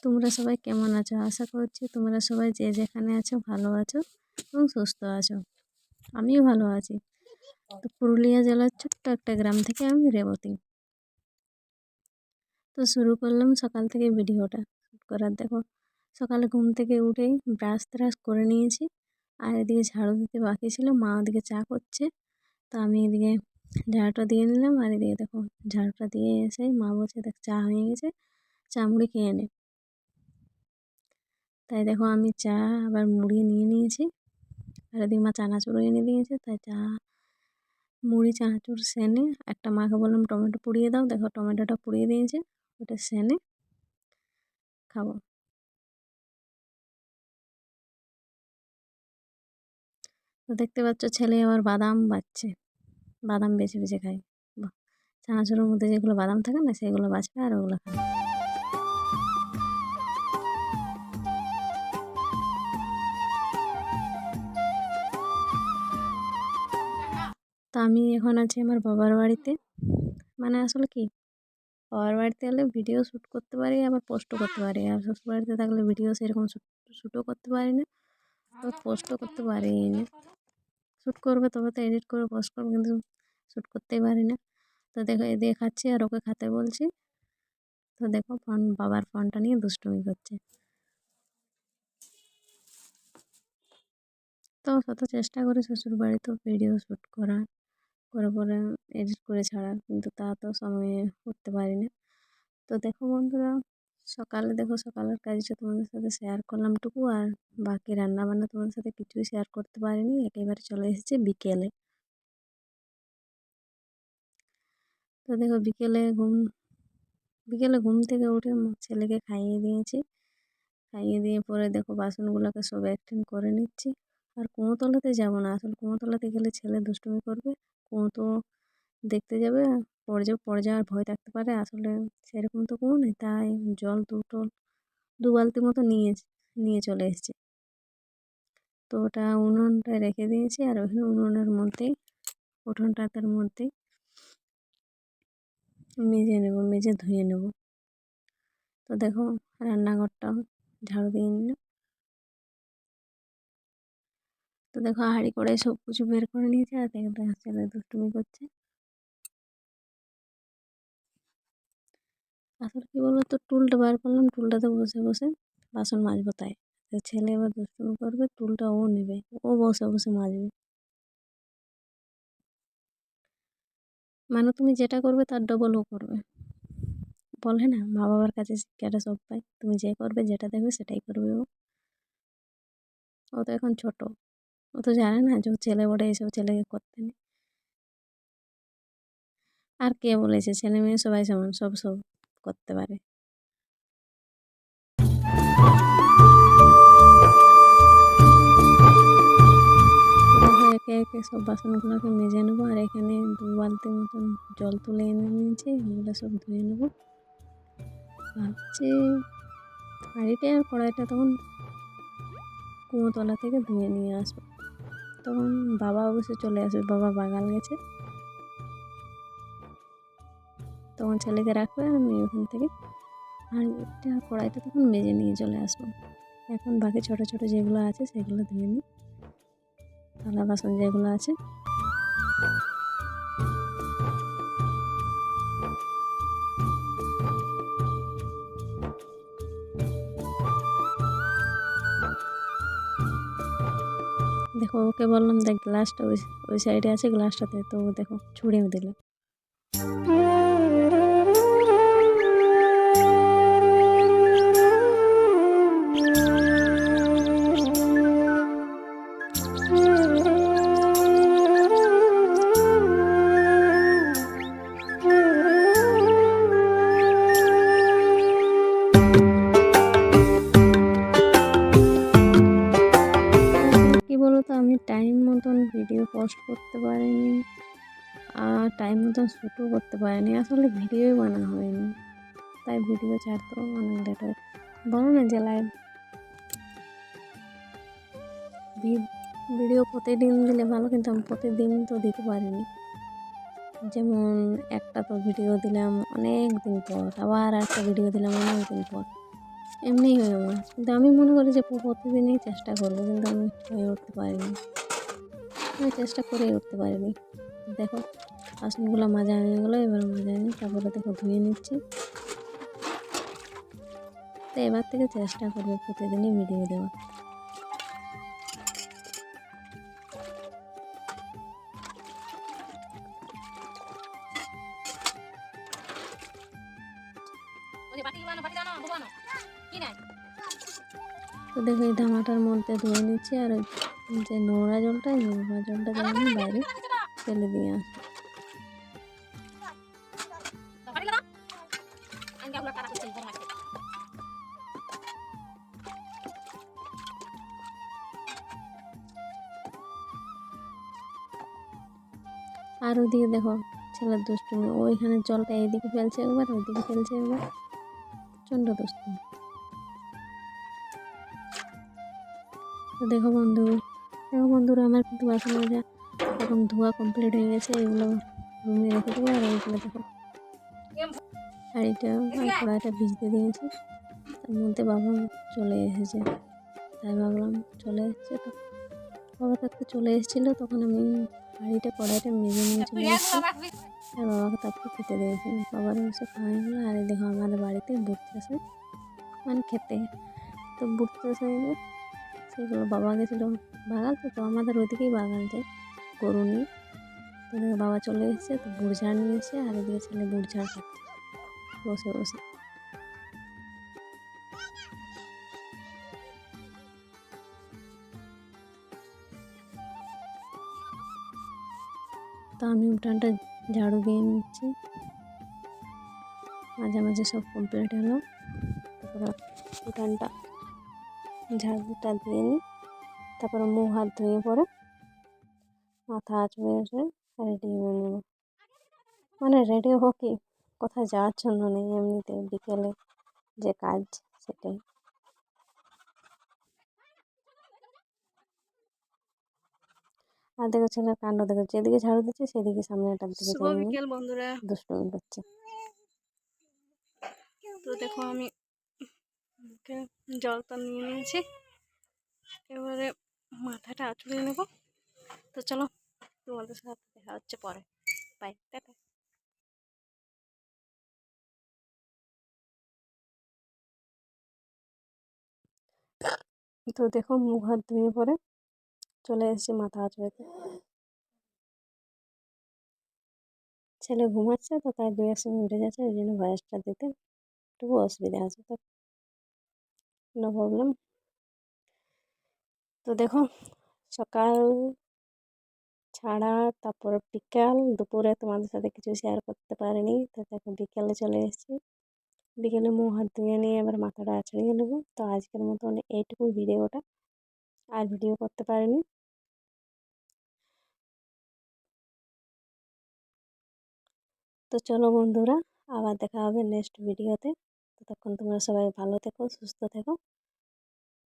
তোমরা সবাই কেমন আছো? আশা করছি তোমরা সবাই যে যেখানে আছো ভালো আছো এবং সুস্থ আছো। আমিও ভালো আছি। তো পুরুলিয়া জেলার ছোট্ট একটা গ্রাম থেকে আমি রেবতী। তো শুরু করলাম সকাল থেকে ভিডিওটা করার। দেখো, সকালে ঘুম থেকে উঠেই ব্রাশ ট্রাশ করে নিয়েছি, আর এদিকে ঝাড়ু দিতে বাকি ছিল। মা ওদিকে চা করছে, তো আমি এদিকে ঝাড়ুটা দিয়ে নিলাম। আর এদিকে দেখো, ঝাড়ুটা দিয়ে এসে মা বলছে দেখ চা হয়ে গেছে, চা মুড়ি খেয়ে নে। তাই দেখো আমি চা আবার মুড়ি নিয়ে নিয়েছি, আর এদিকে মা চানাচুর এনে দিয়েছে। তাই চা মুড়ি চানাচুর সেনে একটা মাকে বললাম টমেটো পুড়িয়ে দাও। দেখো টমেটোটা পুড়িয়ে দিয়েছে, ওটা সেনে খাবো। তো দেখতে পাচ্ছ ছেলে আবার বাদাম বাছছে, বাদাম বেছে বেছে খায়। বাহ, চানাচুরের মধ্যে যেগুলো বাদাম থাকে না সেগুলো বাছবে আর ওগুলো খাবে। তো আমি এখন আছি আমার বাবার বাড়িতে। মানে আসলে কি, বাবার বাড়িতে এলে ভিডিও শ্যুট করতে পারি, আবার পোস্টও করতে পারি। আর শ্বশুর বাড়িতে থাকলে ভিডিও সেরকম শ্যুটও করতে পারি না, আবার পোস্টও করতে পারি না। শ্যুট করবে তবে তো এডিট করে পোস্ট করবো, কিন্তু শ্যুট করতেই পারি না। তো দেখো এদিকে খাচ্ছি আর ওকে খেতে বলছি। তো দেখো বাবার ফোনটা নিয়ে দুষ্টুমি করছে। তো শত চেষ্টা করে শ্বশুর বাড়িতেও ভিডিও শ্যুট করে পরে এডিট করে ছাড়ার, কিন্তু তা তো সময়ে করতে পারি না। তো দেখো বন্ধুরা, সকালের কাজটা তোমাদের সাথে শেয়ার করলাম টুকু, আর বাকি রান্নাবান্না তোমাদের সাথে কিছুই শেয়ার করতে পারিনি। একেবারে চলে এসেছি বিকেলে। তো দেখো বিকেলে ঘুম থেকে উঠে ছেলেকে খাইয়ে দিয়েছি। খাইয়ে দিয়ে পরে দেখো বাসনগুলোকে সব একটিং করে নিচ্ছি। আর কুঁয়োতলাতে যাবো না, আসলে কুঁয়োতলাতে গেলে ছেলে দুষ্টুমি করবে। কুঁয়ো তো দেখতে যাবে, পড়ে যাওয়ার ভয় থাকতে পারে। আসলে সেরকম তো কুঁয়ো নেই, তাই জল দু বালতি মতো নিয়ে চলে এসেছি। তো ওটা উনুনটায় রেখে দিয়েছি, আর ওখানে উঠোনটার মধ্যেই মেজে ধুয়ে নেব। তো দেখো রান্নাঘরটাও ঝাড়ু দিয়ে নিলাম। তো দেখো হাঁড়ি কড়াই সব কিছু বের করে নিয়েছে, আর দেখো ছেলে দুষ্টুমি করছে। আসলে কি বলবো, তো টুলটা বার করলাম, টুলটাতে বসে বসে বাসন মাজবো। তাই তো ছেলে এবার দুষ্টুমি করবে, টুলটা ও নেবে, ও বসে বসে মাজবে। মানে তুমি যেটা করবে তার ডবল ও করবে। বলে না, মা বাবার কাছে শিক্ষাটা সব পাই। তুমি যে করবে, যেটা দেখবে সেটাই করবে ও। ও তো এখন ছোট, ও তো জানে না যে ও ছেলে বড়ে এসব ছেলেকে করতে নেই। আর কে বলেছে ছেলে মেয়ে সবাই সমান, সব করতে পারে। দেখো একে একে সব বাসনগুলোকে মেজে নেবো। আর এখানে 2 বালতি মতন জল তুলে এনে নিয়েছি, এগুলো সব ধুয়ে নেবো। ভাবছি হাঁড়িটা আর কড়াইটা তখন কুঁয়োতলা থেকে ধুয়ে নিয়ে আসবো। তখন বাবা অবশ্যই চলে আসবে, বাবা বাগান গেছে। তখন ছেলেকে রাখবে, আর আমি ওখান থেকে হাঁড়িটা কড়াইটা তখন মেজে নিয়ে চলে আসবো। এখন বাকি ছোট ছোট যেগুলো আছে সেগুলো ধুয়ে নিই, থালা বাসন যেগুলো আছে। দেখো ওকে বললাম দেখ গ্লাসটা ওই সাইডে আছে, গ্লাসটাতে। তো দেখো ছুঁড়ে দিল। পোস্ট করতে পারিনি, আর টাইম মতন শ্যুটও করতে পারিনি, আসলে ভিডিওই বানানো হয়নি, তাই ভিডিও ছাড়তেও অনেক লেট হয়। বলো না যে লাইভ ভিডিও প্রতিদিন দিলে ভালো, কিন্তু আমি প্রতিদিন তো দিতে পারিনি। যেমন একটা তো ভিডিও দিলাম অনেক দিন পর, আবার একটা ভিডিও দিলাম অনেক দিন পর, এমনিই হয় আমার। কিন্তু আমি মনে করি যে প্রতিদিনই চেষ্টা করবো, কিন্তু আমি হয়ে উঠতে পারিনি, আমি চেষ্টা করেই উঠতে পারিনি। দেখো বাসনগুলো মাজা হয়ে গেলো, এবার মাজা নিই, তারপরে দেখো ধুয়ে নিচ্ছি। তো এবার থেকে চেষ্টা করবো প্রতিদিনই ভিডিও দেওয়া। তো দেখো এই ধামাটার মধ্যে ধুয়ে নিচ্ছি, আর ওই যে নোংরা জলটা যেন আমি বাইরে ফেলে দিয়ে আসি। আর ওদিকে দেখো ছেলের দুষ্টুমি, ওইখানে জলটা এইদিকে ফেলছে একবার, ওইদিকে ফেলছে একবার, প্রচণ্ড দুষ্টুমি। তো দেখো বন্ধুরা আমার কিন্তু বাসন মাজা এখন ধোয়া কমপ্লিট হয়ে গেছে। এগুলো রুমে রেখে দেবো। আর এইগুলো দেখো হাঁড়িটা আর কড়াইটা ভিজতে দিয়েছি, তার মধ্যে বাবা চলে এসেছে, তাই ভাবলাম চলে এসেছে তো বাবা থাকতে চলে এসেছিলো, তখন আমি হাঁড়িটা কড়াইটা মেজে নিয়ে চলে এসেছি, আর বাবাকে তারপরে খেতে দিয়েছিলাম। বাবার বসে খাওয়া গেলো। আর এই দেখো আমাদের বাড়িতে বুট চাষে মানে খেতে, তো বুট চাষে সেগুলো বাবা গেছিলো বাগাল, তো আমাদের ওইদিকেই বাগান যায় গরু নিয়ে। তো দেখো বাবা চলে এসেছে, তো বুট ঝাড় নিয়ে এসে, আর এদিকে ছেলে বুট ঝাড় খাচ্ছে বসে বসে। তো আমি উঠানটা ঝাড়ু দিয়ে নিচ্ছি, মাঝে মাঝে সব কমপ্লিট হলো, তারপরে উঠানটা ঝাড়ুটা দিয়ে নিই, তারপরে মুখ হাত ধুয়ে পরে মাথা আঁচড়ে এসে রেডি হয়ে নেব। মানে রেডি হবো কি, কোথায় যাওয়ার জন্য নেই, এমনিতে বিকেলে যে কাজ সেটাই। আর দেখো ছেলের কাণ্ড দেখো, যেদিকে ঝাড়ু দিচ্ছে সেদিকে সামনেটার দিকে শুভ বিকেল বন্ধুরা। দুষ্টুমি করছে। তো দেখো আমি মুখে জলটা নিয়ে নিয়েছি, এবারে মাথাটা আঁচড়ে নেব। তো চলো তোমাদের সাথে দেখা হচ্ছে পরে, বাই, টাটা। তো দেখো মুখ হাত ধুয়ে পরে চলে এসেছি মাথা আঁচড়াতে। ছেলে ঘুমাচ্ছে, তো তাই 2-1 সময় উঠে যাচ্ছে, ওই জন্য ভয়েসটা দিতে একটু অসুবিধা আছে, তো নো প্রবলেম। তো দেখো সকাল ছাড়া, তারপর বিকাল, দুপুরে তোমাদের সাথে কিছু শেয়ার করতে পারিনি, তো দেখো বিকালে চলে এসেছি। বিকেলে মুখ হাত ধুয়ে নিয়ে এবার মাথাটা আঁচড়িয়ে নেবো। তো আজকের মতন এইটুকুই ভিডিওটা, আর ভিডিও করতে পারিনি। তো চলো বন্ধুরা, আবার দেখা হবে নেক্সট ভিডিওতে। ততক্ষণ তোমরা সবাই ভালো থেকো, সুস্থ থেকো।